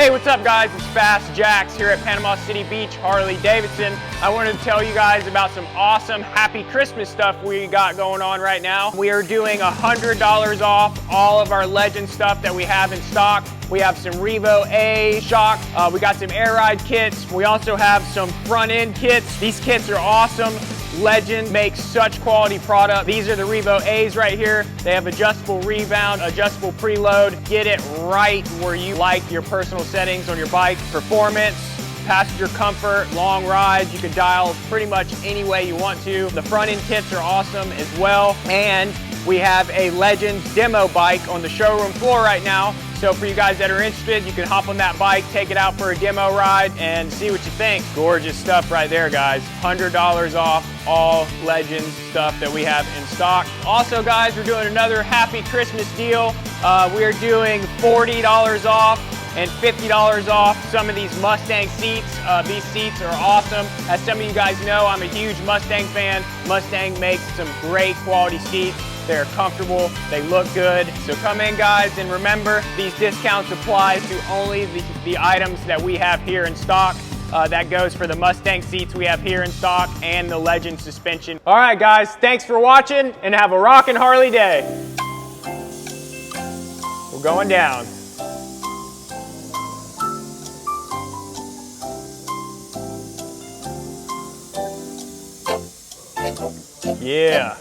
Hey, what's up guys? It's Fast Jax here at Panama City Beach, Harley Davidson. I wanted to tell you guys about some awesome Happy Christmas stuff we got going on right now. We are doing $100 off all of our Legend stuff that we have in stock. We have some Revo A shock. We got some air ride kits. We also have some front end kits. These kits are awesome. Legend makes such quality product. These are the Revo A's right here. They have adjustable rebound, adjustable preload. Get it right where you like your personal settings on your bike. Performance, passenger comfort, long rides. You can dial pretty much any way you want to. The front end kits are awesome as well. And we have a Legend demo bike on the showroom floor right now. So for you guys that are interested, you can hop on that bike, take it out for a demo ride, and see what you think. Gorgeous stuff right there, guys. $100 off all Legend stuff that we have in stock. Also, guys, we're doing another Happy Christmas deal. We are doing $40 off and $50 off some of these Mustang seats. These seats are awesome. As some of you guys know, I'm a huge Mustang fan. Mustang makes some great quality seats. They're comfortable, they look good. So come in guys, and remember, these discounts apply to only the items that we have here in stock. That goes for the Mustang seats we have here in stock and the Legend suspension. All right guys, thanks for watching and have a rockin' Harley day. We're going down. Yeah.